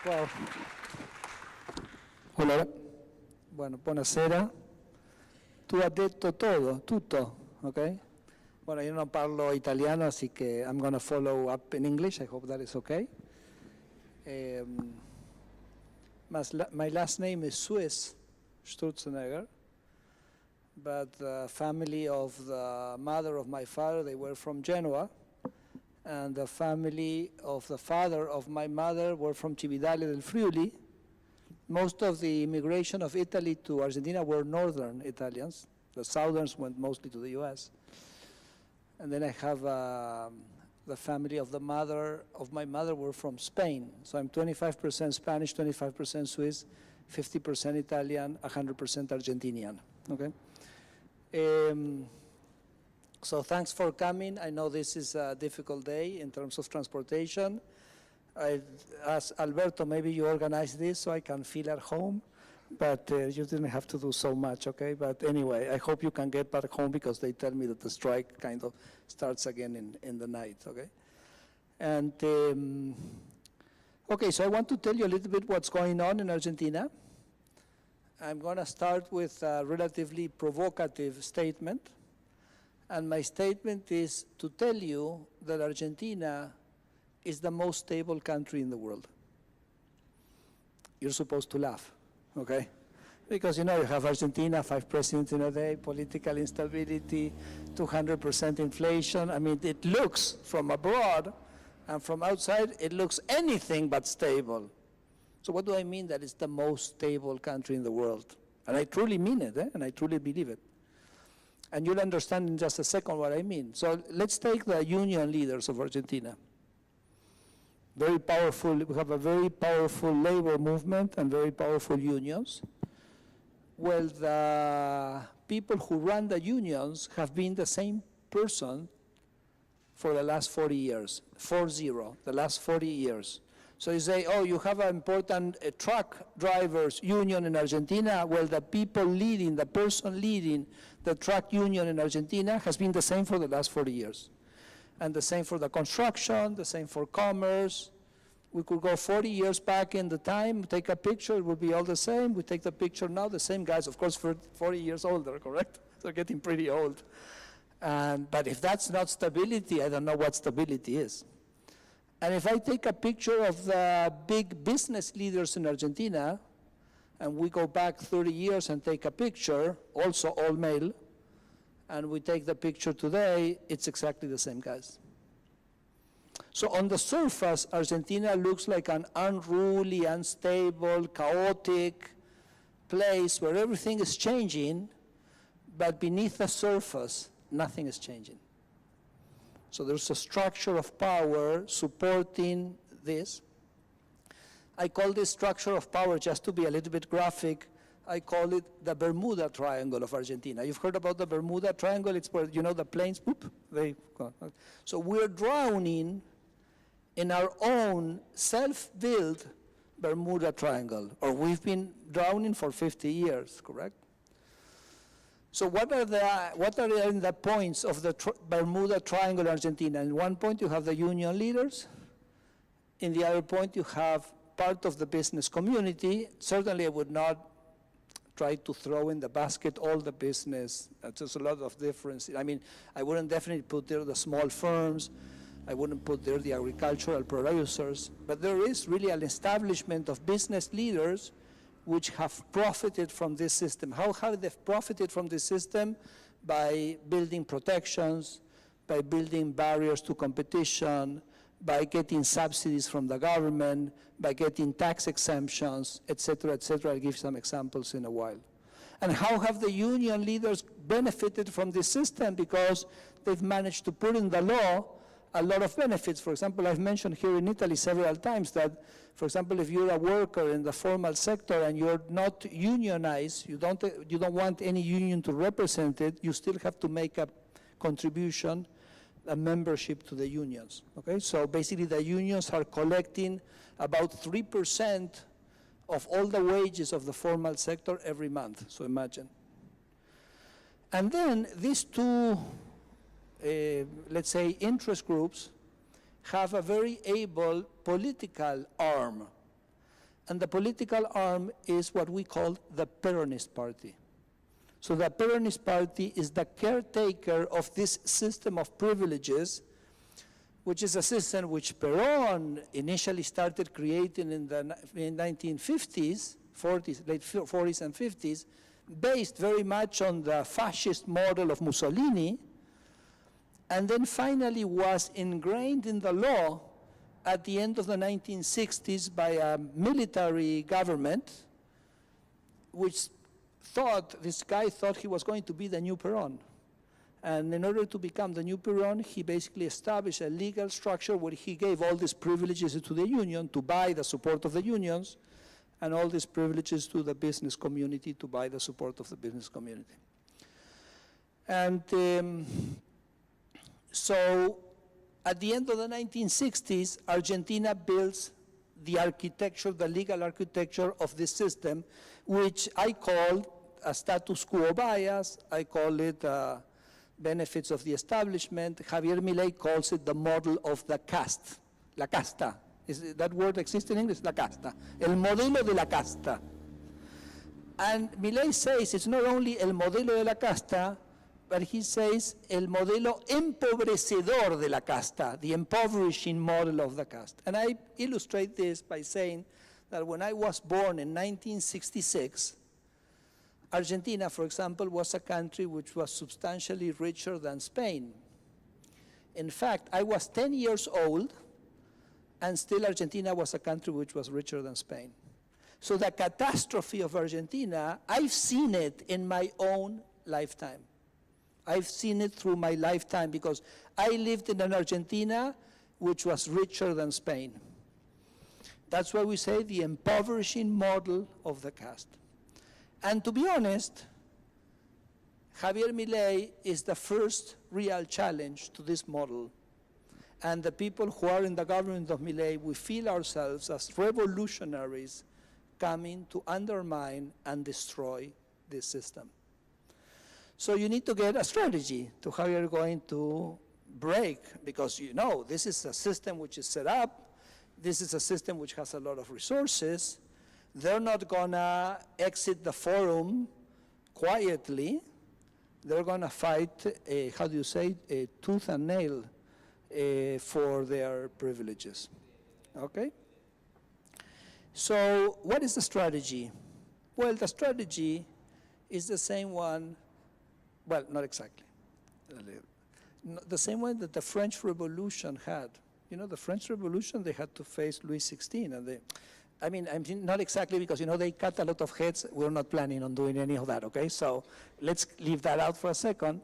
Well, allora, buonasera. Tu hai detto tutto, ok? Bueno, io non parlo italiano, así que I'm going to follow up in English. I hope that is okay. My last name is Swiss, Sturzenegger, but the family of the mother of my father, they were from Genoa, and the family of the father of my mother were from Cividale del Friuli. Most of the immigration of Italy to Argentina were northern Italians. The southerns went mostly to the US. And then I have the family of the mother of my mother were from Spain. So I'm 25% Spanish, 25% Swiss, 50% Italian, 100% Argentinian, okay? So thanks for coming. I know this is a difficult day in terms of transportation. I asked Alberto, maybe you organize this so I can feel at home, but you didn't have to do so much, okay? But anyway, I hope you can get back home because they tell me that the strike kind of starts again in the night, okay? And, okay, so I want to tell you a little bit what's going on in Argentina. I'm gonna start with a relatively provocative statement. And my statement is to tell you that Argentina is the most stable country in the world. You're supposed to laugh, okay? Because, you know, you have Argentina, 5 presidents in a day, political instability, 200% inflation. I mean, it looks from abroad and from outside, it looks anything but stable. So what do I mean that it's the most stable country in the world? And I truly mean it, and I truly believe it. And you'll understand in just a second what I mean. So let's take the union leaders of Argentina. Very powerful, we have a very powerful labor movement and very powerful unions. Well, the people who run the unions have been the same person for the last 40 years, 40, the last 40 years. So you say, oh, you have an important truck drivers union in Argentina. Well, the people leading, the person leading the truck union in Argentina has been the same for the last 40 years. And the same for the construction, the same for commerce. We could go 40 years back in the time, take a picture, it would be all the same. We take the picture now, the same guys, of course, for 40 years older, correct? They're getting pretty old. But if that's not stability, I don't know what stability is. And if I take a picture of the big business leaders in Argentina, and we go back 30 years and take a picture, also all male, and we take the picture today, it's exactly the same guys. So on the surface, Argentina looks like an unruly, unstable, chaotic place where everything is changing, but beneath the surface, nothing is changing. So there's a structure of power supporting this. I call this structure of power, just to be a little bit graphic, I call it the Bermuda Triangle of Argentina. You've heard about the Bermuda Triangle? It's where, you know, the planes, whoop, they go. So we're drowning in our own self-built Bermuda Triangle, or we've been drowning for 50 years, correct? So what are the points of the Bermuda Triangle in Argentina? In one point you have the union leaders. In the other point you have part of the business community. Certainly I would not try to throw in the basket all the business. There's a lot of difference. I mean, I wouldn't definitely put there the small firms. I wouldn't put there the agricultural producers. But there is really an establishment of business leaders which have profited from this system. How have they profited from this system? By building protections, by building barriers to competition, by getting subsidies from the government, by getting tax exemptions, et cetera, et cetera. I'll give some examples in a while. And how have the union leaders benefited from this system? Because they've managed to put in the law a lot of benefits. For example, I've mentioned here in Italy several times that, for example, if you're a worker in the formal sector and you're not unionized, you don't want any union to represent it, you still have to make a contribution, a membership to the unions, okay? So basically the unions are collecting about 3% of all the wages of the formal sector every month, so imagine. And then these two let's say, interest groups have a very able political arm. And the political arm is what we call the Peronist Party. So the Peronist Party is the caretaker of this system of privileges, which is a system which Perón initially started creating in the 1950s, 40s, late 40s and 50s, based very much on the fascist model of Mussolini, and then finally was ingrained in the law at the end of the 1960s by a military government, which this guy thought he was going to be the new Perón. And in order to become the new Perón, he basically established a legal structure where he gave all these privileges to the union to buy the support of the unions, and all these privileges to the business community to buy the support of the business community. And so at the end of the 1960s, Argentina builds the architecture, the legal architecture of this system, which I call a status quo bias. I call it benefits of the establishment. Javier Milei calls it the model of the caste, la casta. That word exists in English, la casta. El modelo de la casta. And Milei says it's not only el modelo de la casta, but he says el modelo empobrecedor de la casta, the impoverishing model of the caste. And I illustrate this by saying that when I was born in 1966, Argentina, for example, was a country which was substantially richer than Spain. In fact, I was 10 years old, and still Argentina was a country which was richer than Spain. So the catastrophe of Argentina, I've seen it in my own lifetime. I've seen it through my lifetime because I lived in an Argentina which was richer than Spain. That's why we say the impoverishing model of the caste. And to be honest, Javier Milei is the first real challenge to this model. And the people who are in the government of Milei, we feel ourselves as revolutionaries coming to undermine and destroy this system. So you need to get a strategy to how you're going to break, because you know this is a system which is set up, this is a system which has a lot of resources. They're not gonna exit the forum quietly. They're gonna fight, how do you say, tooth and nail for their privileges, okay? So what is the strategy? Well, the strategy is the same one, well, not exactly. The same one that the French Revolution had. You know, the French Revolution, they had to face Louis XVI, and I mean, not exactly because, you know, they cut a lot of heads. We're not planning on doing any of that, okay? So let's leave that out for a second.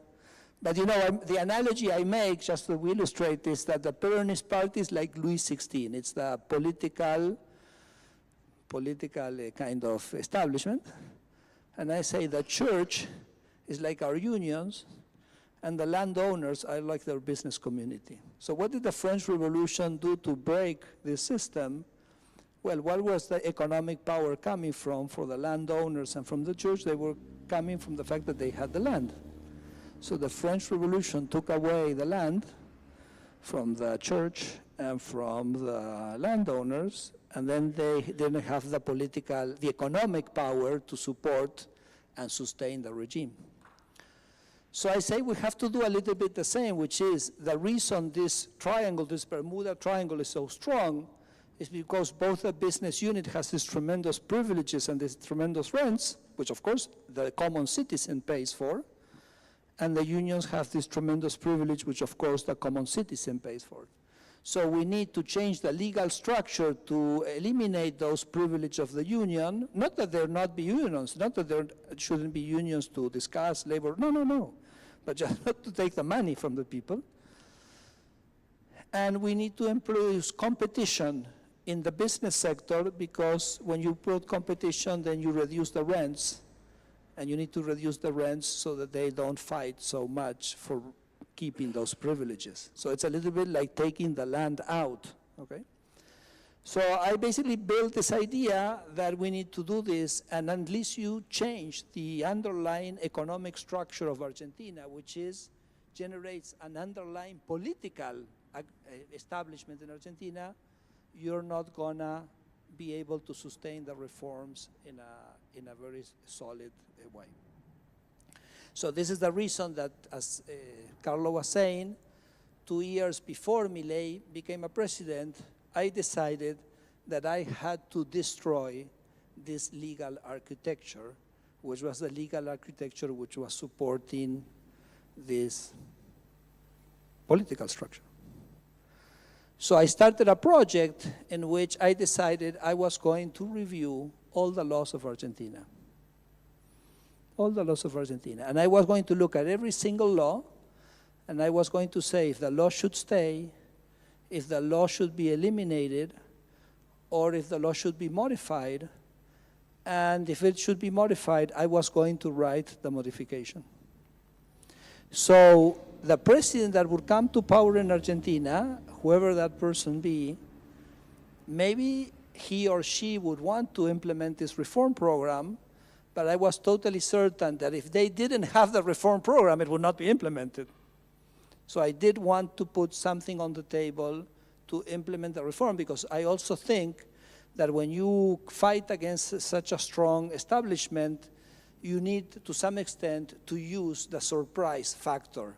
But, you know, the analogy I make, just to illustrate this, that the Peronist Party is like Louis XVI. It's the political kind of establishment. And I say the church is like our unions, and the landowners are like their business community. So what did the French Revolution do to break this system? Well, what was the economic power coming from for the landowners and from the church? They were coming from the fact that they had the land. So the French Revolution took away the land from the church and from the landowners, and then they didn't have the economic power to support and sustain the regime. So I say we have to do a little bit the same, which is the reason this triangle, this Bermuda Triangle is so strong is because both the business unit has these tremendous privileges and these tremendous rents, which of course the common citizen pays for, and the unions have this tremendous privilege, which of course the common citizen pays for. So we need to change the legal structure to eliminate those privileges of the union, not that there not be unions, not that there shouldn't be unions to discuss labor, no, but just not to take the money from the people. And we need to introduce competition in the business sector, because when you put competition, then you reduce the rents, and you need to reduce the rents so that they don't fight so much for keeping those privileges. So it's a little bit like taking the land out, okay? So I basically built this idea that we need to do this, and unless you change the underlying economic structure of Argentina, which generates an underlying political establishment in Argentina, you're not gonna be able to sustain the reforms in a very solid way. So this is the reason that, as Carlo was saying, 2 years before Milei became a president, I decided that I had to destroy this legal architecture, which was the legal architecture which was supporting this political structure. So I started a project in which I decided I was going to review all the laws of Argentina. All the laws of Argentina. And I was going to look at every single law, and I was going to say if the law should stay, if the law should be eliminated, or if the law should be modified. And if it should be modified, I was going to write the modification. So the president that would come to power in Argentina, whoever that person be, maybe he or she would want to implement this reform program, but I was totally certain that if they didn't have the reform program, it would not be implemented. So I did want to put something on the table to implement the reform, because I also think that when you fight against such a strong establishment, you need, to some extent, to use the surprise factor.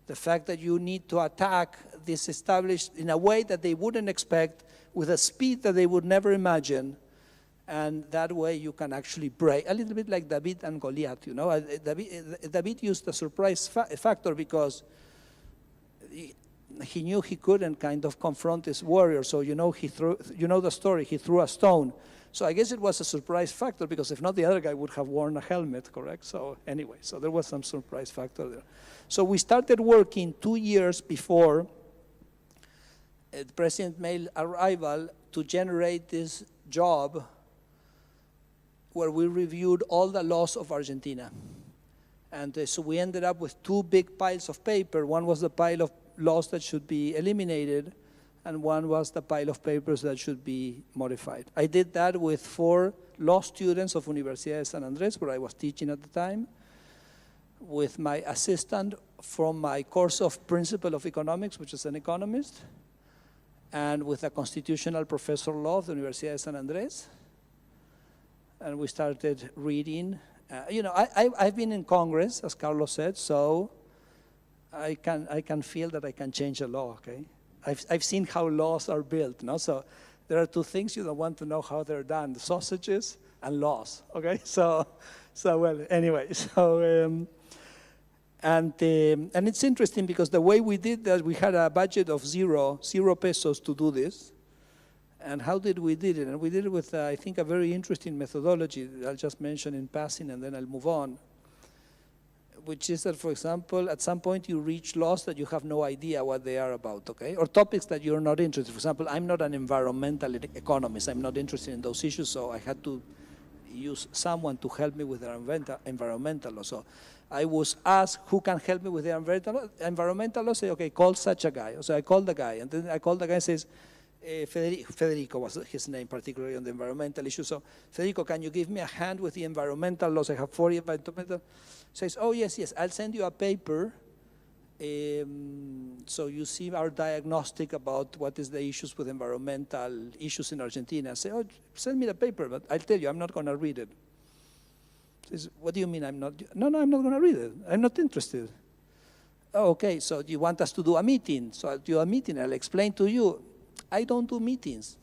The fact that you need to attack this established in a way that they wouldn't expect, with a speed that they would never imagine, and that way you can actually break, a little bit like David and Goliath, you know. David used the surprise factor because he knew he couldn't kind of confront his warrior, so you know the story, he threw a stone. So I guess it was a surprise factor, because if not, the other guy would have worn a helmet, correct? So anyway, so there was some surprise factor there. So we started working 2 years before President May's arrival to generate this job where we reviewed all the laws of Argentina. And so we ended up with 2 big piles of paper. One was the pile of laws that should be eliminated, and one was the pile of papers that should be modified. I did that with 4 law students of Universidad de San Andrés, where I was teaching at the time, with my assistant from my course of Principle of Economics, which is an economist, and with a constitutional professor of law of the Universidad de San Andrés. And we started reading. I've been in Congress, as Carlos said, so I can feel that I can change a law, okay? I've seen how laws are built, no? So there are 2 things you don't want to know how they're done: the sausages and laws, okay? So well, anyway, so, and it's interesting because the way we did that, we had a budget of zero pesos to do this. And how did we did it? And we did it with, I think, a very interesting methodology that I'll just mention in passing, and then I'll move on, which is that, for example, at some point you reach laws that you have no idea what they are about, okay? Or topics that you're not interested in. For example, I'm not an environmental economist. I'm not interested in those issues, so I had to use someone to help me with the environmental law. So I was asked, who can help me with the environmental law? Say, okay, call such a guy. So I called the guy, and then I called the guy and says, Federico was his name, particularly on the environmental issue. So, Federico, can you give me a hand with the environmental laws? I have 40 environmental. Says, oh, yes, I'll send you a paper. So you see our diagnostic about what is the issues with environmental issues in Argentina. I say, oh, send me the paper, but I'll tell you, I'm not going to read it. Says, what do you mean I'm not? No, I'm not going to read it. I'm not interested. Oh, okay, so you want us to do a meeting. So I'll do a meeting. I'll explain to you. I don't do meetings.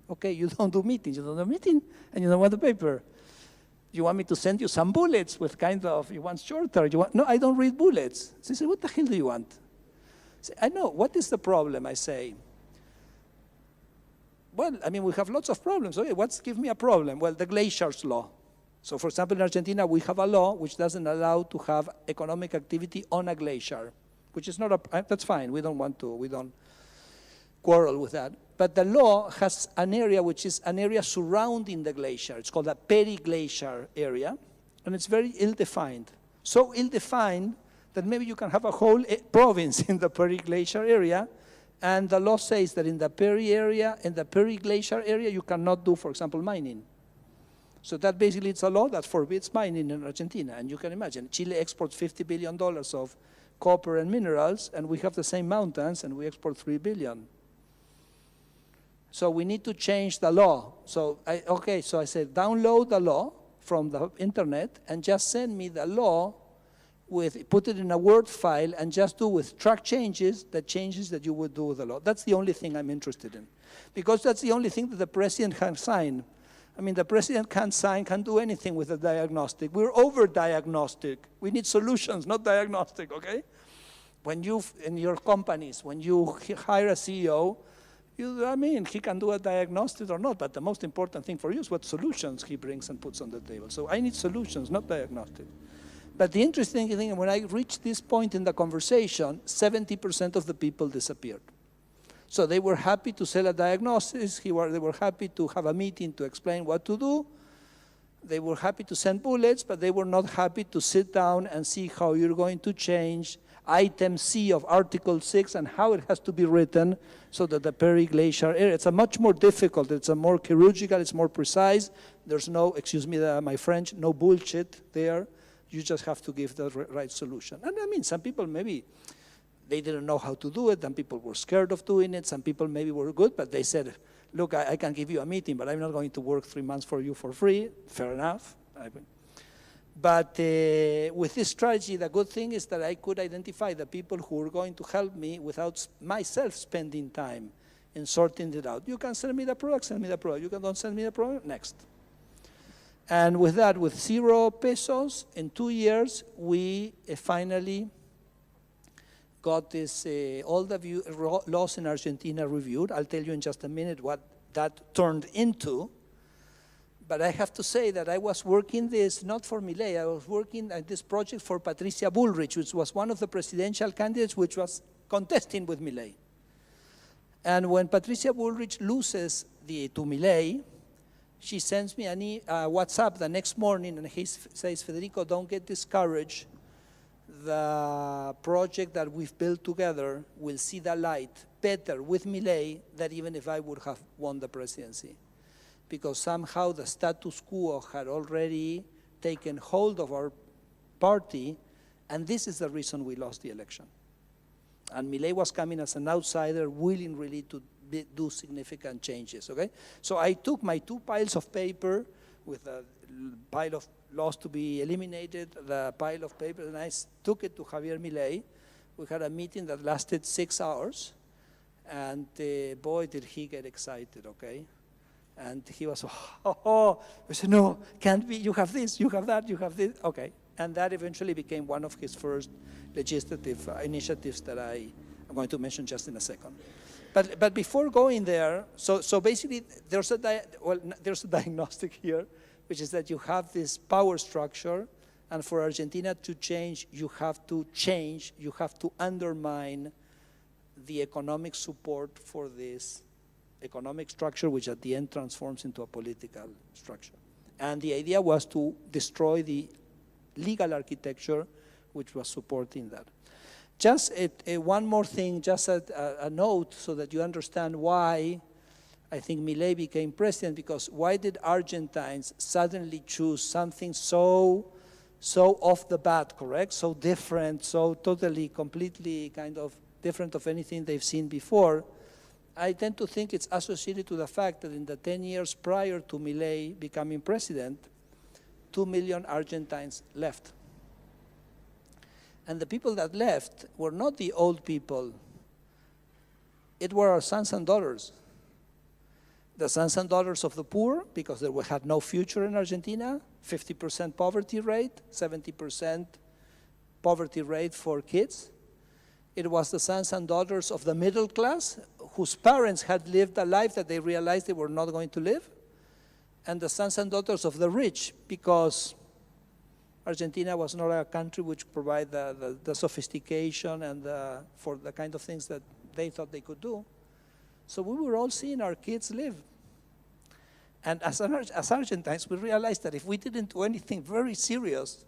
Okay, you don't do meetings. You don't do a meeting, and you don't want the paper. You want me to send you some bullets with kind of, you want shorter. No, I don't read bullets. So he said, what the hell do you want? I say, I know, what is the problem? I say, well, I mean, we have lots of problems. Okay, give me a problem? Well, the glaciers law. So, for example, in Argentina, we have a law which doesn't allow to have economic activity on a glacier, which is not that's fine. We don't quarrel with that. But the law has an area which is an area surrounding the glacier. It's called a periglacier area, and it's very ill-defined. So ill-defined that maybe you can have a whole province in the periglacier area, and the law says that in the periglacier area, you cannot do, for example, mining. So that basically it's a law that forbids mining in Argentina. And you can imagine, Chile exports $50 billion of copper and minerals, and we have the same mountains, and we export $3 billion. So we need to change the law. So I said, download the law from the internet and just send me the law put it in a Word file and just do with track changes, the changes that you would do with the law. That's the only thing I'm interested in. Because that's the only thing that the president can sign. I mean, the president can't do anything with a diagnostic. We're over-diagnostic. We need solutions, not diagnostic, okay? When in your companies, when you hire a CEO, he can do a diagnostic or not, but the most important thing for you is what solutions he brings and puts on the table. So I need solutions, not diagnostic. But the interesting thing, when I reached this point in the conversation, 70% of the people disappeared. So they were happy to sell a diagnosis. They were happy to have a meeting to explain what to do. They were happy to send bullets, but they were not happy to sit down and see how you're going to change item C of Article 6 and how it has to be written so that the periglacial area, it's a much more difficult, it's a more chirurgical, it's more precise. There's no, excuse me, my French, no bullshit there. You just have to give the right solution. And I mean, some people maybe, they didn't know how to do it, and people were scared of doing it. Some people maybe were good, but they said, look, I can give you a meeting, but I'm not going to work 3 months for you for free. Fair enough. But with this strategy, the good thing is that I could identify the people who were going to help me without myself spending time in sorting it out. You can send me the product, send me the product. You don't send me the product, next. And with that, with 0 pesos, in 2 years, we finally got this, all the laws in Argentina reviewed. I'll tell you in just a minute what that turned into. But I have to say that I was working this, not for Milei, I was working at this project for Patricia Bullrich, which was one of the presidential candidates which was contesting with Milei. And when Patricia Bullrich loses to Milei, she sends me a WhatsApp the next morning, and he says, Federico, don't get discouraged. The project that we've built together will see the light better with Milei than even if I would have won the presidency. Because somehow the status quo had already taken hold of our party, and this is the reason we lost the election. And Milei was coming as an outsider, willing really to do significant changes, okay? So I took my 2 piles of paper with a pile of laws to be eliminated, the pile of paper, and I took it to Javier Milei. We had a meeting that lasted 6 hours, and boy, did he get excited, okay? And he was, I said, no, can't be, you have this, you have that, you have this, okay. And that eventually became one of his first legislative initiatives that I'm going to mention just in a second. But before going there, so basically there's a diagnostic here, which is that you have this power structure, and for Argentina to change, you have to undermine the economic support for this economic structure, which at the end transforms into a political structure. And the idea was to destroy the legal architecture which was supporting that. Just one more thing, just a note so that you understand why I think Milei became president, because why did Argentines suddenly choose something so off the bat, correct? So different, so totally, completely kind of different of anything they've seen before? I tend to think it's associated to the fact that in the 10 years prior to Milei becoming president, 2 million Argentines left. And the people that left were not the old people. It were our sons and daughters. The sons and daughters of the poor, because they had no future in Argentina, 50% poverty rate, 70% poverty rate for kids. It was the sons and daughters of the middle class, whose parents had lived a life that they realized they were not going to live. And the sons and daughters of the rich, because Argentina was not a country which provided the sophistication and for the kind of things that they thought they could do. So we were all seeing our kids live. And as Argentines, we realized that if we didn't do anything very serious,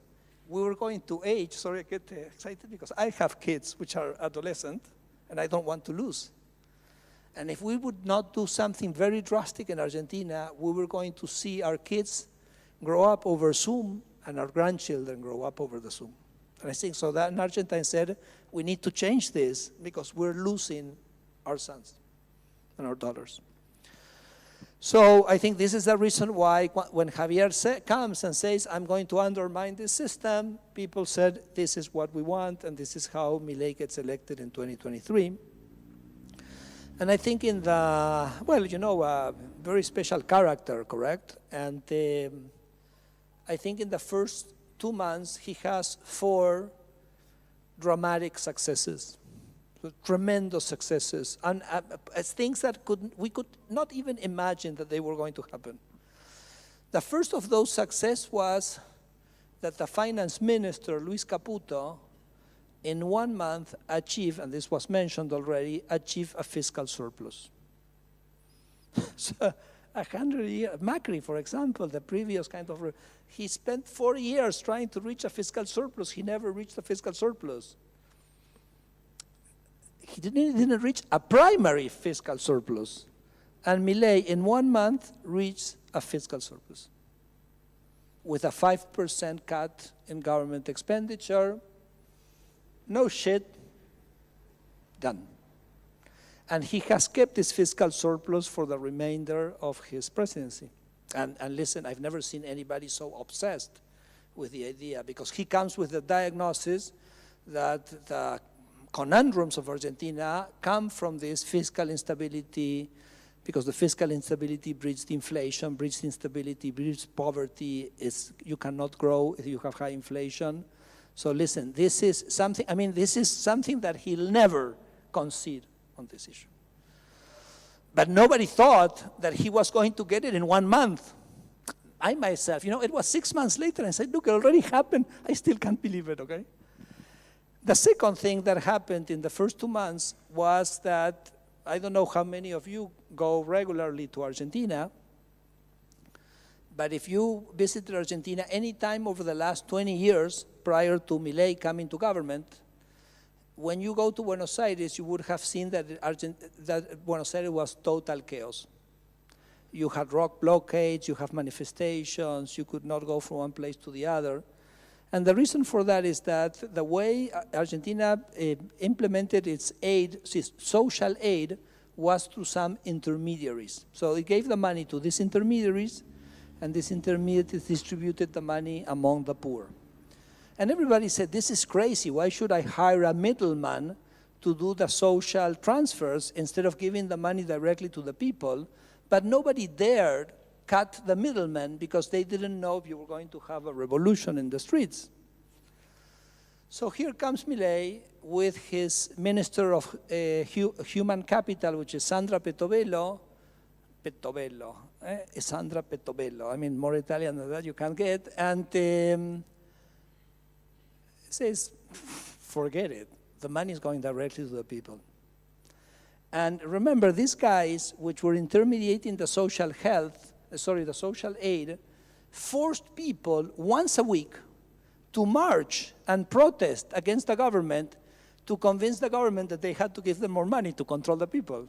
we were going to age. Sorry, I get excited because I have kids which are adolescent, and I don't want to lose. And if we would not do something very drastic in Argentina, we were going to see our kids grow up over Zoom and our grandchildren grow up over the Zoom. And I think so that an Argentine said, we need to change this because we're losing our sons and our daughters. So I think this is the reason why when Javier comes and says, I'm going to undermine this system, people said, this is what we want, and this is how Milei gets elected in 2023. And I think in the, well, you know, a very special character, correct? And I think in the first 2 months, he has 4 dramatic successes. Tremendous successes, and things that we could not even imagine that they were going to happen. The first of those successes was that the finance minister, Luis Caputo, in 1 month achieved, and this was mentioned already, achieved a fiscal surplus. So 100 years, Macri, for example, the previous kind of, he spent 4 years trying to reach a fiscal surplus. He never reached a fiscal surplus. He didn't reach a primary fiscal surplus. And Milei, in 1 month, reached a fiscal surplus with a 5% cut in government expenditure. No shit, done. And he has kept this fiscal surplus for the remainder of his presidency. And listen, I've never seen anybody so obsessed with the idea, because he comes with the diagnosis that the conundrums of Argentina come from this fiscal instability, because the fiscal instability breeds the inflation, breeds instability, breeds poverty. You cannot grow if you have high inflation. So listen, this is something, I mean, this is something that he'll never concede on this issue. But nobody thought that he was going to get it in 1 month. I myself, you know, it was 6 months later, and I said, look, it already happened. I still can't believe it, okay? The second thing that happened in the first 2 months was that, I don't know how many of you go regularly to Argentina, but if you visited Argentina any time over the last 20 years prior to Milei coming to government, when you go to Buenos Aires, you would have seen that Buenos Aires was total chaos. You had rock blockades, you have manifestations, you could not go from one place to the other. And the reason for that is that the way Argentina implemented its aid, its social aid, was through some intermediaries. So it gave the money to these intermediaries, and these intermediaries distributed the money among the poor. And everybody said, this is crazy. Why should I hire a middleman to do the social transfers instead of giving the money directly to the people? But nobody dared cut the middlemen because they didn't know if you were going to have a revolution in the streets. So here comes Milei with his Minister of Human Capital, which is Sandra Petovelo. Sandra Petovelo. I mean, more Italian than that you can't get. And says, forget it. The money is going directly to the people. And remember, these guys, which were intermediating the social the social aid, forced people once a week to march and protest against the government to convince the government that they had to give them more money to control the people.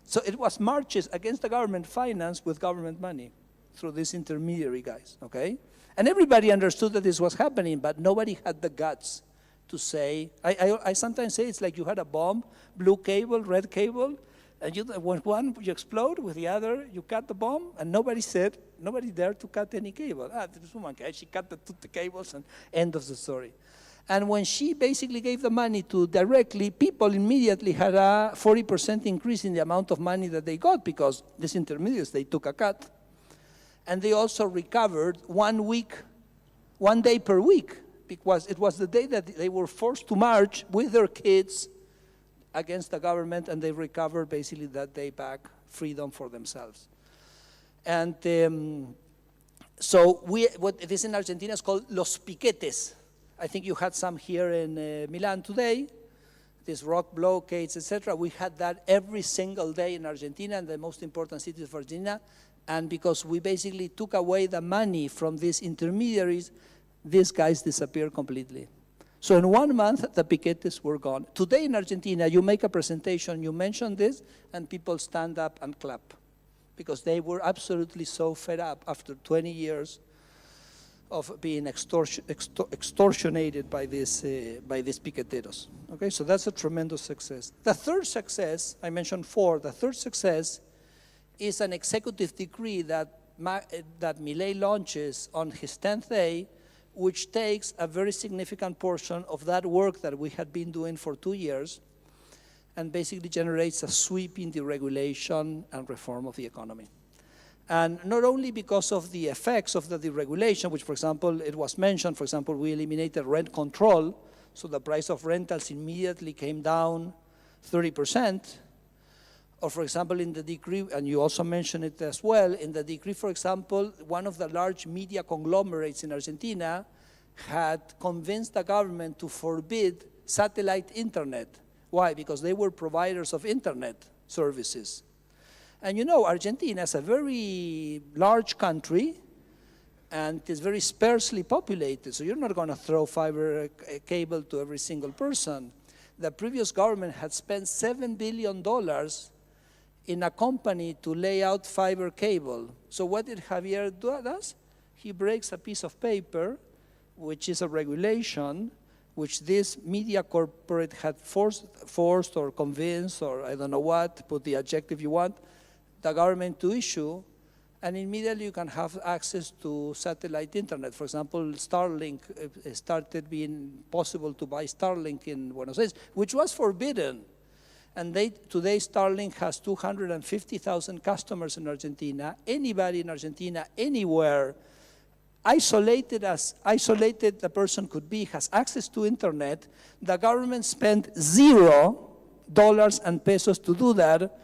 So it was marches against the government financed with government money through these intermediary guys, okay? And everybody understood that this was happening, but nobody had the guts to say, I sometimes say it's like you had a bomb, blue cable, red cable, and when one you explode, with the other you cut the bomb, and nobody dared to cut any cable. This woman, she cut the cables, and end of the story. And when she basically gave the money to directly, people immediately had a 40% increase in the amount of money that they got, because these intermediaries, they took a cut. And they also recovered 1 day per week, because it was the day that they were forced to march with their kids against the government, and they recovered basically that day back freedom for themselves. And so what this in Argentina is called los piquetes. I think you had some here in Milan today, these rock blockades, etc. We had that every single day in Argentina, in the most important cities of Argentina. And because we basically took away the money from these intermediaries, these guys disappeared completely. So in 1 month, the piquetes were gone. Today in Argentina, you make a presentation, you mention this, and people stand up and clap, because they were absolutely so fed up after 20 years of being extortionated by these piqueteros. Okay, so that's a tremendous success. The third success, I mentioned 4, the third success is an executive decree that Milei launches on his 10th day, which takes a very significant portion of that work that we had been doing for 2 years and basically generates a sweeping deregulation and reform of the economy. And not only because of the effects of the deregulation, which, for example, it was mentioned, for example, we eliminated rent control, so the price of rentals immediately came down 30%. Or, for example, in the decree, and you also mentioned it as well, in the decree, for example, one of the large media conglomerates in Argentina had convinced the government to forbid satellite internet. Why? Because they were providers of internet services. And you know, Argentina is a very large country, and it's very sparsely populated, so you're not going to throw fiber cable to every single person. The previous government had spent $7 billion in a company to lay out fiber cable. So what did Javier do? He breaks a piece of paper, which is a regulation, which this media corporate had forced or convinced, or I don't know what, put the adjective you want, the government to issue, and immediately you can have access to satellite internet. For example, Starlink started being possible to buy Starlink in Buenos Aires, which was forbidden. And today Starlink has 250,000 customers in Argentina. Anybody in Argentina, anywhere, isolated the person could be, has access to internet. The government spent $0 and pesos to do that.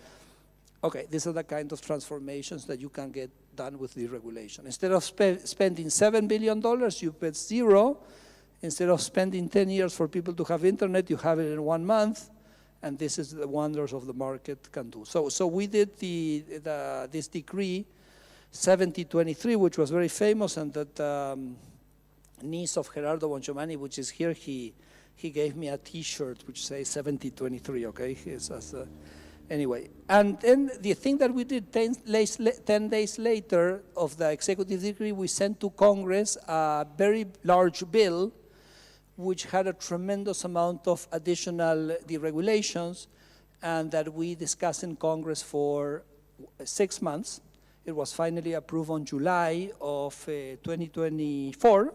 Okay, these are the kind of transformations that you can get done with deregulation. Instead of spending $7 billion, you pay $0. Instead of spending 10 years for people to have internet, you have it in 1 month. And this is the wonders of the market can do. So we did this decree, 7023, which was very famous, and that niece of Gerardo Bongiovanni, which is here, he gave me a T-shirt which says 7023, okay? Anyway, and then the thing that we did 10 days later of the executive decree, we sent to Congress a very large bill which had a tremendous amount of additional deregulations, and that we discussed in Congress for 6 months. It was finally approved on July of 2024.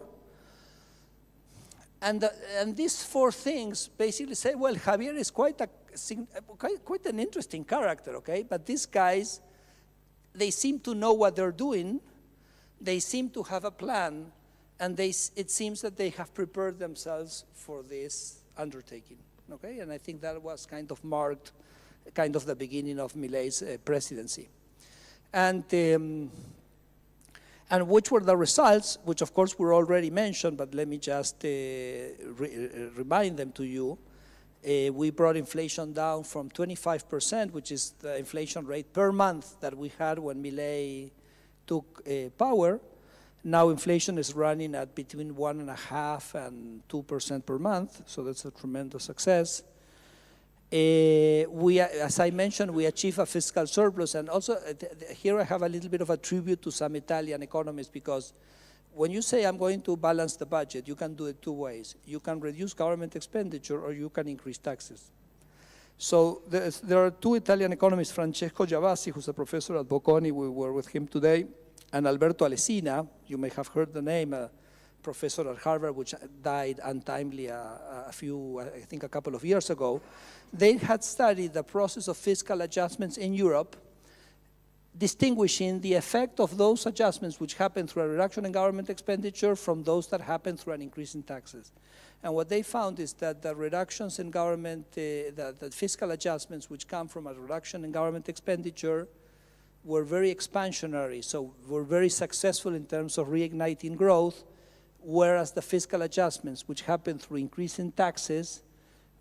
And these 4 things basically say, well, Javier is quite an interesting character, okay? But these guys, they seem to know what they're doing. They seem to have a plan. And it seems that they have prepared themselves for this undertaking, okay? And I think that was kind of marked kind of the beginning of Milei's presidency. And which were the results, which of course were already mentioned, but let me just remind them to you. We brought inflation down from 25%, which is the inflation rate per month that we had when Milei took power. Now inflation is running at between 1.5% and 2% per month, so that's a tremendous success. As I mentioned, we achieved a fiscal surplus, and also here I have a little bit of a tribute to some Italian economists, because when you say I'm going to balance the budget, you can do it 2 ways. You can reduce government expenditure, or you can increase taxes. So there are 2 Italian economists, Francesco Giavassi, who's a professor at Bocconi, we were with him today, and Alberto Alesina, you may have heard the name, a professor at Harvard, which died untimely I think a couple of years ago. They had studied the process of fiscal adjustments in Europe, distinguishing the effect of those adjustments which happen through a reduction in government expenditure from those that happen through an increase in taxes. And what they found is that the reductions in government, the fiscal adjustments which come from a reduction in government expenditure were very expansionary, so were very successful in terms of reigniting growth, whereas the fiscal adjustments, which happened through increasing taxes,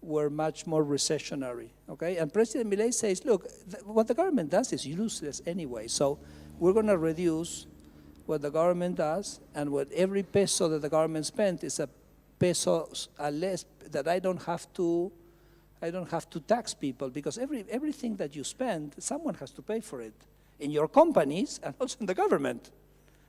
were much more recessionary, okay? And President Milei says, look, what the government does is useless anyway, so we're going to reduce what the government does, and what every peso that the government spent is a peso less that I don't have to tax people, because everything that you spend, someone has to pay for it, in your companies and also in the government.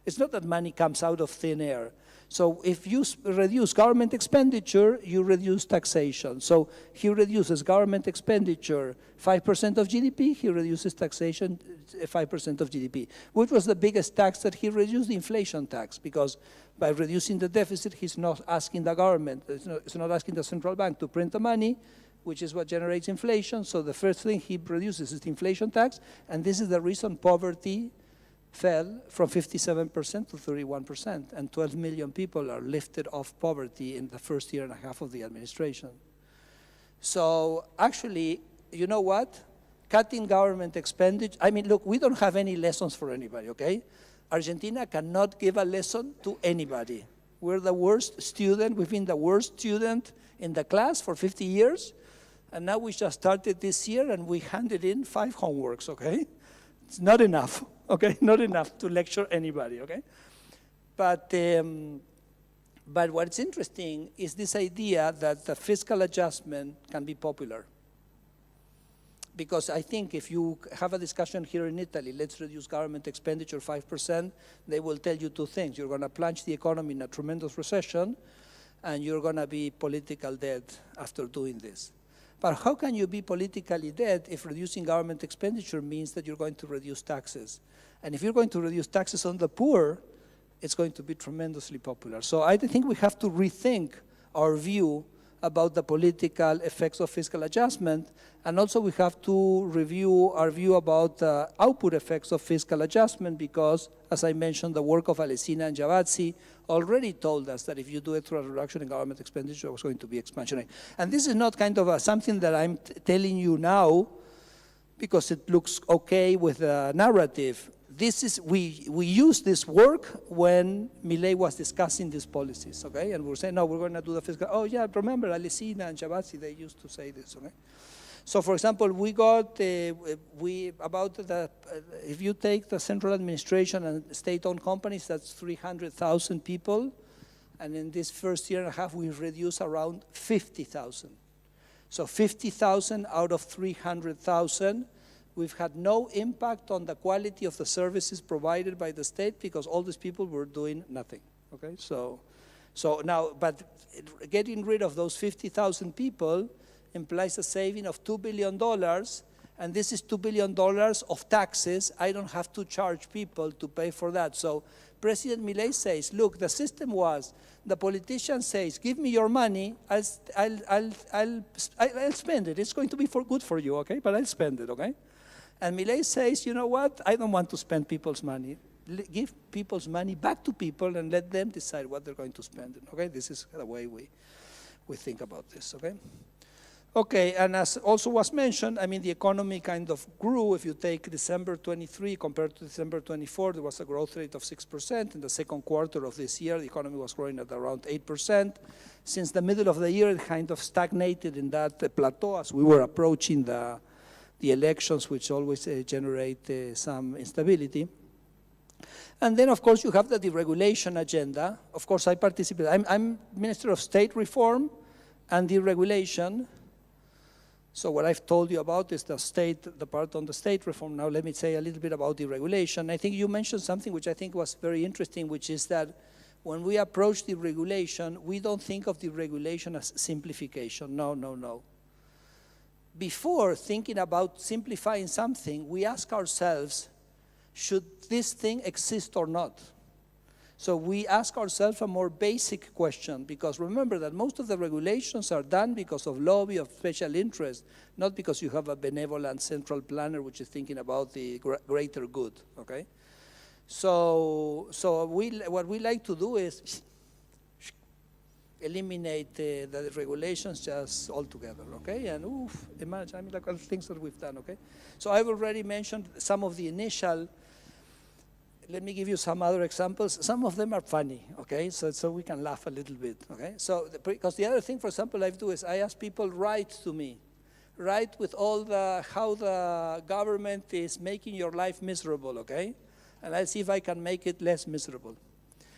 It's not that money comes out of thin air. So if you reduce government expenditure, you reduce taxation. So he reduces government expenditure 5% of GDP, he reduces taxation 5% of GDP. Which was the biggest tax that he reduced? The inflation tax, because by reducing the deficit, he's not asking the government, it's not asking the central bank to print the money, which is what generates inflation. So the first thing he reduces is the inflation tax, and this is the reason poverty fell from 57% to 31%, and 12 million people are lifted off poverty in the first year and a half of the administration. So actually, you know what? Cutting government expenditure, I mean, look, we don't have any lessons for anybody, okay? Argentina cannot give a lesson to anybody. We're the worst student, we've been the worst student in the class for 50 years, and now we just started this year and we handed in 5 homeworks, okay? It's not enough, okay? Not enough to lecture anybody, okay? But what's interesting is this idea that the fiscal adjustment can be popular. Because I think if you have a discussion here in Italy, let's reduce government expenditure 5%, they will tell you 2 things. You're going to plunge the economy in a tremendous recession, and you're going to be political dead after doing this. But how can you be politically dead if reducing government expenditure means that you're going to reduce taxes? And if you're going to reduce taxes on the poor, it's going to be tremendously popular. So I think we have to rethink our view about the political effects of fiscal adjustment, and also we have to review our view about the output effects of fiscal adjustment, because, as I mentioned, the work of Alesina and Giavazzi already told us that if you do it through a reduction in government expenditure, it's going to be expansionary. And this is not kind of something that I'm telling you now because it looks okay with the narrative. This is, we used this work when Milei was discussing these policies, okay? And we're saying, no, we're going to do the fiscal. Oh, yeah, remember Alesina and Giavazzi, they used to say this, okay? So, for example, we got, about the, if you take the central administration and state-owned companies, that's 300,000 people. And in this first year and a half, we've reduced around 50,000. So 50,000 out of 300,000. We've had no impact on the quality of the services provided by the state because all these people were doing nothing, okay? So now, but getting rid of those 50,000 people implies a saving of $2 billion, and this is $2 billion of taxes. I don't have to charge people to pay for that. So President Milei says, look, the system was, the politician says, give me your money, I'll spend it. It's going to be good for you, okay? But I'll spend it, okay? And Milei says, you know what? I don't want to spend people's money. Give people's money back to people and let them decide what they're going to spend it, okay? This is the way we think about this, okay? Okay, and as also was mentioned, I mean, the economy kind of grew. If you take December 23 compared to December 24, there was a growth rate of 6%. In the second quarter of this year, the economy was growing at around 8%. Since the middle of the year, it kind of stagnated in that plateau as we were approaching the elections, which always generate some instability. And then, of course, you have the deregulation agenda. Of course, I participate. I'm Minister of State Reform and Deregulation. So what I've told you about is the part on the state reform. Now let me say a little bit about deregulation. I think you mentioned something which I think was very interesting, which is that when we approach deregulation, we don't think of deregulation as simplification. No, no, no. Before thinking about simplifying something, we ask ourselves, should this thing exist or not? So we ask ourselves a more basic question, because remember that most of the regulations are done because of lobby, of special interest, not because you have a benevolent central planner which is thinking about the greater good, okay? So what we like to do is eliminate the regulations just altogether, okay? And imagine, I mean, like all the things that we've done, okay? So I've already mentioned some of the initial. Let me give you some other examples. Some of them are funny, okay? So we can laugh a little bit, okay? So, because the other thing, for example, I do is I ask people, write to me. Write with all how the government is making your life miserable, okay? And I'll see if I can make it less miserable.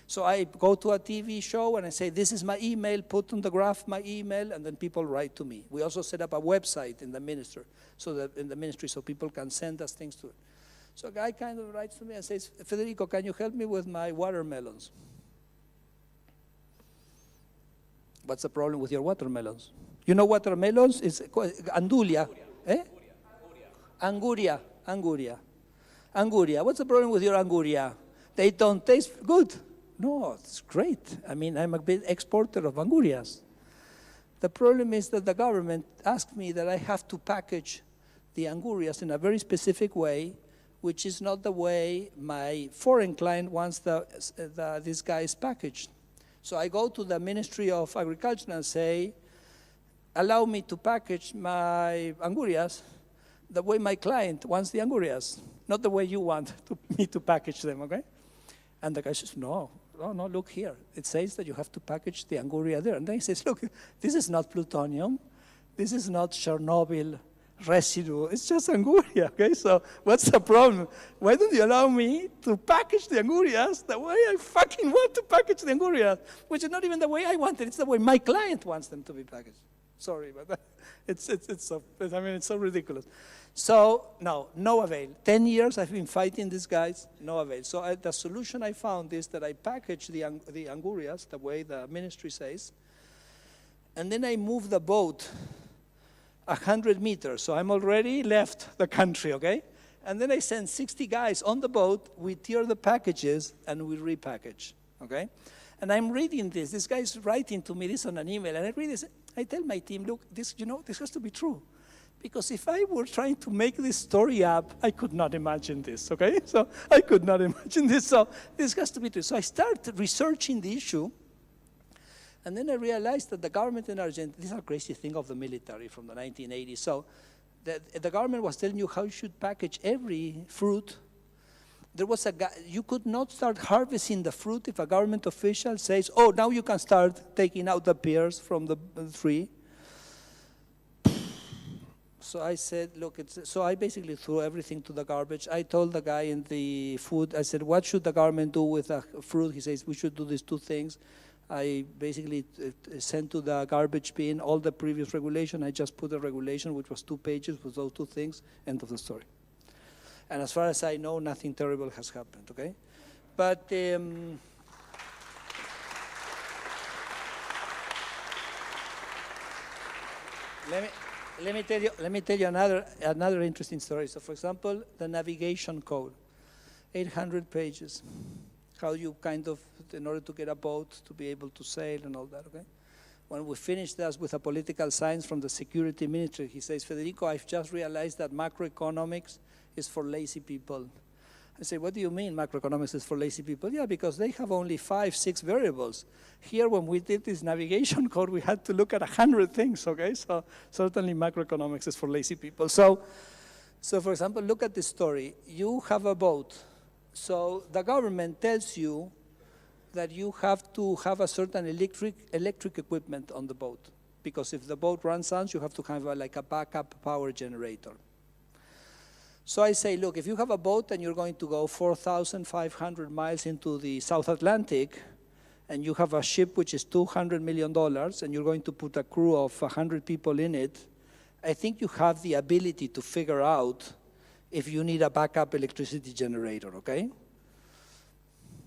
So I go to a TV show and I say, this is my email, put on the graph my email, and then people write to me. We also set up a website in the ministry, so people can send us things to it. So a guy kind of writes to me and says, Federico, can you help me with my watermelons? What's the problem with your watermelons? You know watermelons? It's andulia. Eh? Anguria. Anguria. What's the problem with your anguria? They don't taste good. No, it's great. I mean, I'm a big exporter of angurias. The problem is that the government asked me that I have to package the angurias in a very specific way, which is not the way my foreign client wants this guy is packaged. So I go to the Ministry of Agriculture and say, allow me to package my angurias the way my client wants the angurias, not the way you want me to package them, okay? And the guy says, no, look here. It says that you have to package the anguria there. And then he says, look, this is not plutonium. This is not Chernobyl residue. It's just anguria, okay? So what's the problem? Why don't you allow me to package the angurias the way I fucking want to package the angurias, which is not even the way I want it. It's the way my client wants them to be packaged. Sorry, but it's so ridiculous. So, no avail. 10 years I've been fighting these guys, no avail. So the solution I found is that I package the angurias the way the ministry says, and then I move the boat 100 meters. So I'm already left the country, okay? And then I send 60 guys on the boat, we tear the packages, and we repackage, okay? And I'm reading this. This guy's writing to me this on an email, and I read this. I tell my team, look, this has to be true. Because if I were trying to make this story up, I could not imagine this, okay? So I could not imagine this, so this has to be true. So I started researching the issue, and then I realized that the government in Argentina, this is a crazy thing of the military from the 1980s. So the government was telling you how you should package every fruit. There was you could not start harvesting the fruit if a government official says, oh, now you can start taking out the pears from the tree. So I said, look, so I basically threw everything to the garbage. I told the guy in the food, I said, what should the government do with the fruit? He says, we should do these two things. I basically sent to the garbage bin all the previous regulation. I just put a regulation, which was 2 pages with those 2 things, end of the story. And as far as I know, nothing terrible has happened, okay? But let me tell you another interesting story. So, for example, the navigation code, 800 pages. How you kind of, in order to get a boat, to be able to sail and all that, okay? When we finished this with a political science from the security ministry, he says, Federico, I've just realized that macroeconomics is for lazy people. I say, what do you mean macroeconomics is for lazy people? Yeah, because they have only 5, 6 variables. Here, when we did this navigation code, we had to look at 100 things, okay? So certainly macroeconomics is for lazy people. So for example, look at this story. You have a boat. So the government tells you that you have to have a certain electric equipment on the boat. Because if the boat runs out, you have to have like a backup power generator. So I say, look, if you have a boat and you're going to go 4,500 miles into the South Atlantic, and you have a ship which is $200 million, and you're going to put a crew of 100 people in it, I think you have the ability to figure out if you need a backup electricity generator, okay?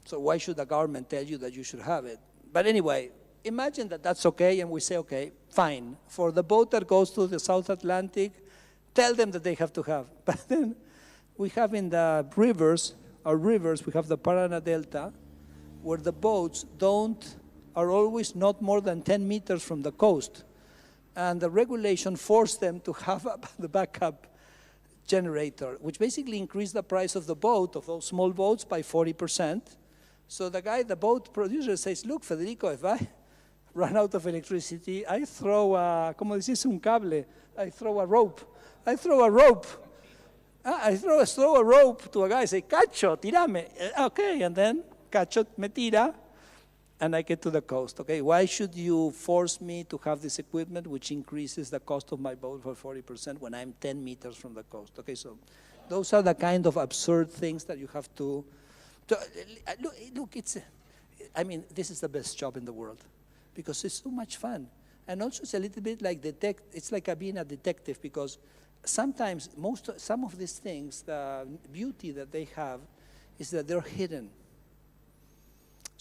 So why should the government tell you that you should have it? But anyway, imagine that that's okay, and we say, okay, fine. For the boat that goes to the South Atlantic, tell them that they have to have. But then we have in the rivers, we have the Paraná Delta, where the boats are always not more than 10 meters from the coast. And the regulation forced them to have the backup generator, which basically increased the price of the boat, of those small boats, by 40%. So the boat producer says, look, Federico, if I run out of electricity, I throw un cable, I throw a rope. I throw a rope to a guy, say, Cacho, tirame. Okay, and then Cacho me tira, and I get to the coast. Okay, why should you force me to have this equipment which increases the cost of my boat for 40% when I'm 10 meters from the coast? Okay, so those are the kind of absurd things that you have to look, this is the best job in the world because it's so much fun. And also it's a little bit like it's like being a detective because sometimes some of these things, the beauty that they have is that they're hidden.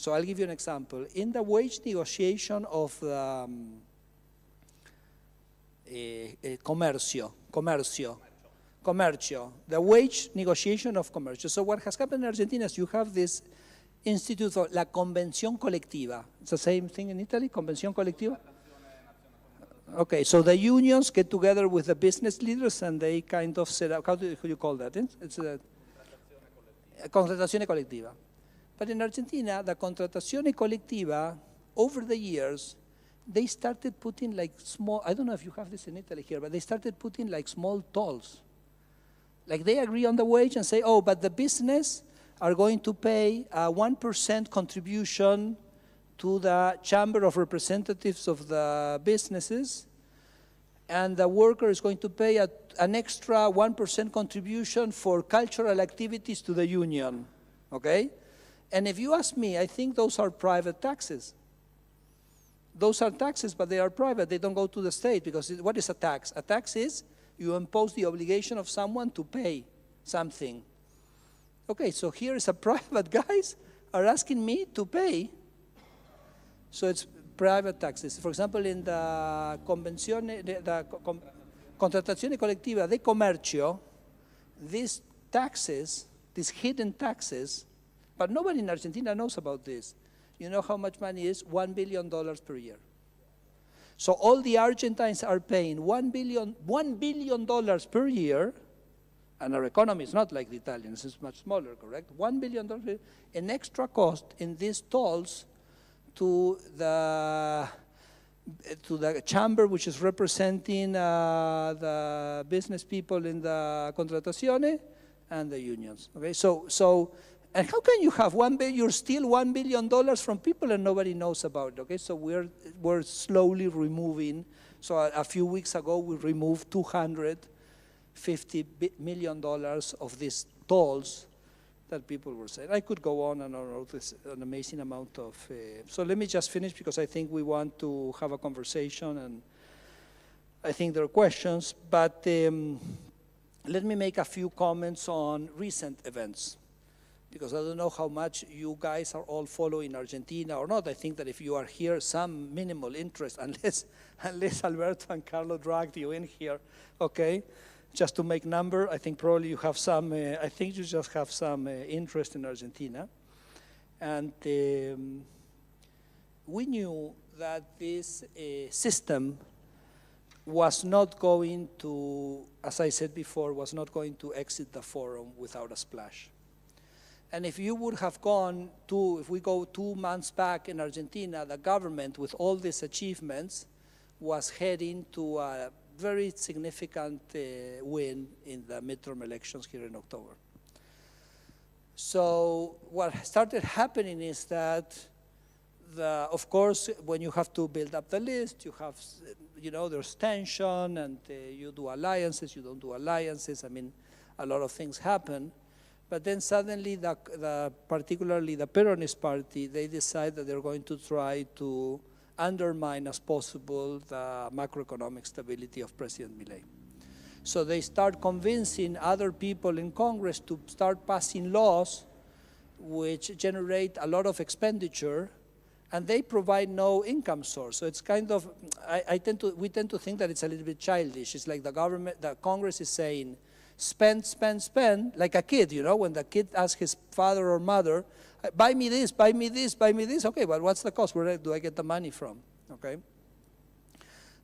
So I'll give you an example. In the wage negotiation of the comercio, the wage negotiation of comercio. So what has happened in Argentina is you have this institute, la convención colectiva. It's the same thing in Italy, convención colectiva? Okay, so the unions get together with the business leaders and they kind of set up, how do you call that? It's a contratazione colectiva. But in Argentina, the contratazione colectiva, over the years, they started putting like small, I don't know if you have this in Italy here, but they started putting like small tolls. Like they agree on the wage and say, oh, but the business are going to pay a 1% contribution to the Chamber of Representatives of the businesses, and the worker is going to pay an extra 1% contribution for cultural activities to the union, okay? And if you ask me, I think those are private taxes. Those are taxes, but they are private. They don't go to the state, because what is a tax? A tax is you impose the obligation of someone to pay something. Okay, so here is a private guys are asking me to pay. So it's private taxes. For example, in the contratazione colectiva de comercio, these taxes, these hidden taxes, but nobody in Argentina knows about this. You know how much money is? $1 billion per year. So all the Argentines are paying $1 billion per year, and our economy is not like the Italians, it's much smaller, correct? $1 billion in extra cost in these tolls to the chamber, which is representing the business people in the contratazione and the unions. Okay, so and how can you have you steal $1 billion from people and nobody knows about it? Okay, so we're slowly removing. So a few weeks ago we removed $250 million of these tolls that people were saying. I could go on and on. This an amazing amount of. So let me just finish, because I think we want to have a conversation, and I think there are questions. But let me make a few comments on recent events, because I don't know how much you guys are all following Argentina or not. I think that if you are here, some minimal interest, unless Alberto and Carlo dragged you in here, okay? Just to make number, I think probably you have some, I think you just have some interest in Argentina. And we knew that this system was not going to, as I said before, was not going to exit the forum without a splash. And if you would have if we go 2 months back in Argentina, the government with all these achievements was heading to a very significant win in the midterm elections here in October. So what started happening is that, of course, when you have to build up the list, you have, there's tension, and you do alliances, you don't do alliances. I mean, a lot of things happen. But then suddenly, particularly the Peronist party, they decide that they're going to try to undermine as possible the macroeconomic stability of President Milei. So they start convincing other people in Congress to start passing laws which generate a lot of expenditure, and they provide no income source. So it's kind of, we tend to think that it's a little bit childish. It's like the Congress is saying, spend, spend, spend, like a kid, when the kid asks his father or mother, buy me this, buy me this, buy me this. Okay, but what's the cost? Where do I get the money from? Okay.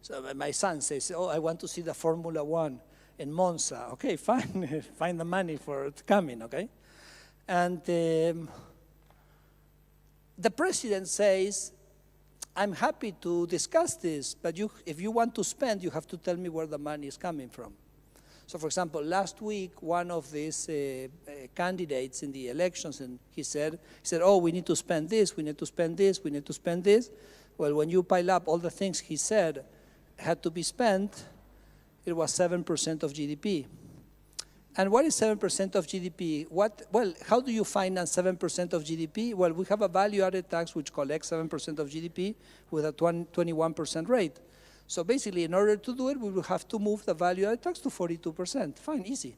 So my son says, oh, I want to see the Formula One in Monza. Okay, fine, find the money for it coming, okay? And the president says, I'm happy to discuss this, but if you want to spend, you have to tell me where the money is coming from. So, for example, last week, one of these candidates in the elections, and he said, oh, we need to spend this, we need to spend this, we need to spend this. Well, when you pile up all the things he said had to be spent, it was 7% of GDP. And what is 7% of GDP? Well, how do you finance 7% of GDP? Well, we have a value-added tax which collects 7% of GDP with a 21% rate. So basically, in order to do it, we will have to move the value-added tax to 42%. Fine, easy.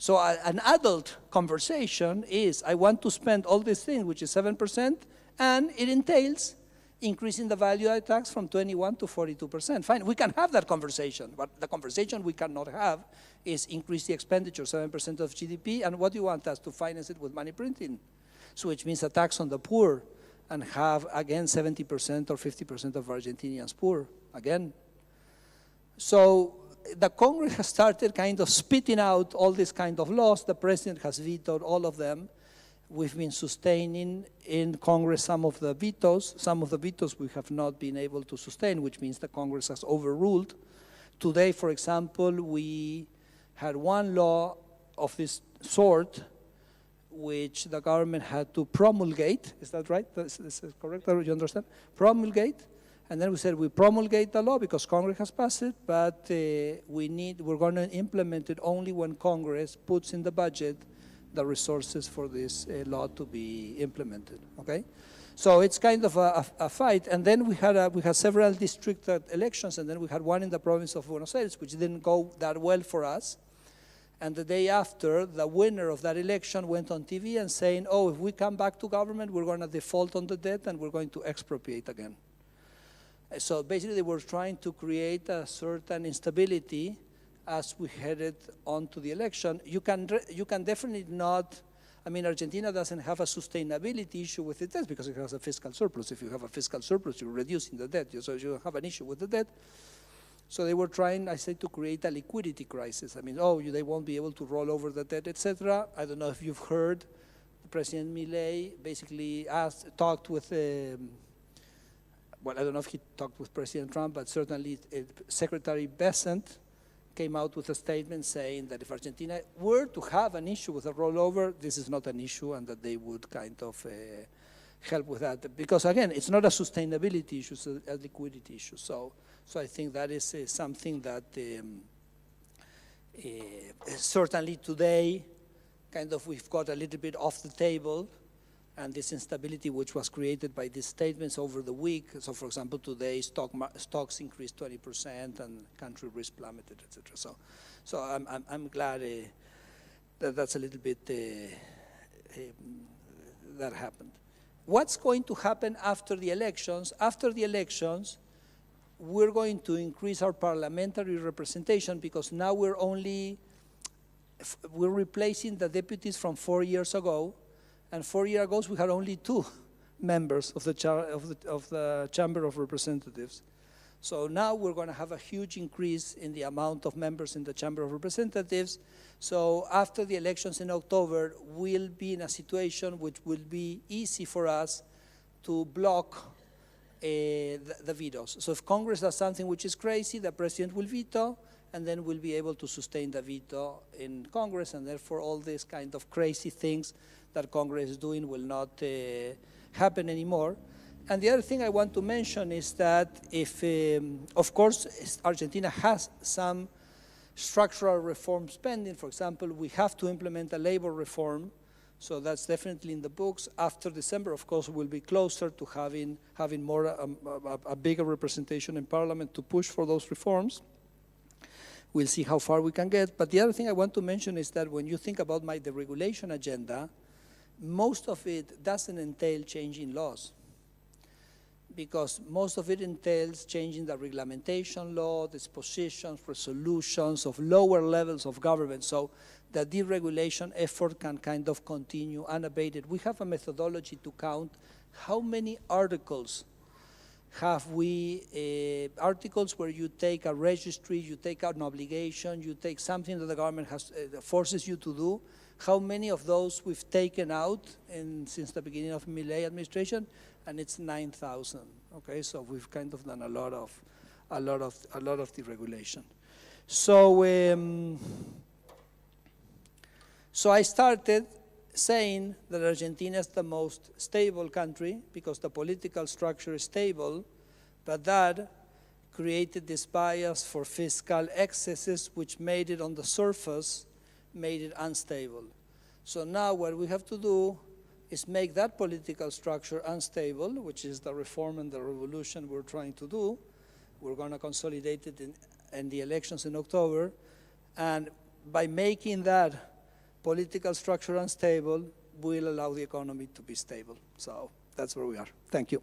So an adult conversation is, I want to spend all this thing, which is 7%, and it entails increasing the value-added tax from 21 to 42%. Fine, we can have that conversation, but the conversation we cannot have is increase the expenditure, 7% of GDP, and what do you want us to finance it with money printing? So which means a tax on the poor, and have, again, 70% or 50% of Argentinians poor, again. So the Congress has started kind of spitting out all these kind of laws. The president has vetoed all of them. We've been sustaining in Congress some of the vetoes. Some of the vetoes we have not been able to sustain, which means the Congress has overruled. Today, for example, we had one law of this sort which the government had to promulgate. Is that right? This is correct? Do you understand? Promulgate. And then we said we promulgate the law because Congress has passed it, but we're going to implement it only when Congress puts in the budget the resources for this law to be implemented. Okay, so it's kind of a fight. And then we had several district elections, and then we had one in the province of Buenos Aires, which didn't go that well for us. And the day after, the winner of that election went on TV and saying, "Oh, if we come back to government, we're going to default on the debt and we're going to expropriate again." So basically, they were trying to create a certain instability as we headed on to the election. You can definitely not, I mean, Argentina doesn't have a sustainability issue with the debt because it has a fiscal surplus. If you have a fiscal surplus, you're reducing the debt, so you don't have an issue with the debt. So they were trying, I say, to create a liquidity crisis. I mean, they won't be able to roll over the debt, etc. I don't know if you've heard, President Milei basically talked with, well, I don't know if he talked with President Trump, but certainly Secretary Bessent came out with a statement saying that if Argentina were to have an issue with a rollover, this is not an issue, and that they would kind of help with that. Because again, it's not a sustainability issue, it's a liquidity issue. So I think that is something that certainly today, kind of we've got a little bit off the table, and this instability which was created by these statements over the week. So for example, today stocks increased 20% and country risk plummeted, etc. So I'm glad that that's a little bit that happened. What's going to happen after the elections? After the elections, we're going to increase our parliamentary representation because now we're replacing the deputies from 4 years ago. And 4 years ago, we had only 2 members of the Chamber of Representatives. So now we're going to have a huge increase in the amount of members in the Chamber of Representatives. So after the elections in October, we'll be in a situation which will be easy for us to block the vetoes. So if Congress does something which is crazy, the president will veto, and then we'll be able to sustain the veto in Congress, and therefore all these kind of crazy things that Congress is doing will not happen anymore. And the other thing I want to mention is that if, of course, Argentina has some structural reform spending. For example, we have to implement a labor reform, so that's definitely in the books. After December, of course, we'll be closer to having more a bigger representation in Parliament to push for those reforms. We'll see how far we can get. But the other thing I want to mention is that when you think about my deregulation agenda, most of it doesn't entail changing laws, because most of it entails changing the reglementation law, dispositions, resolutions of lower levels of government, so the deregulation effort can kind of continue unabated. We have a methodology to count how many articles have we, articles where you take a registry, you take out an obligation, you take something that the government has forces you to do. How many of those we've taken out since the beginning of Milei administration? And it's 9,000. Okay, so we've kind of done a lot of deregulation. So I started saying that Argentina is the most stable country because the political structure is stable, but that created this bias for fiscal excesses, which made it on the surface, made it unstable. So now what we have to do is make that political structure unstable, which is the reform and the revolution we're trying to do. We're going to consolidate it in the elections in October. And by making that political structure unstable will allow the economy to be stable. So that's where we are. Thank you.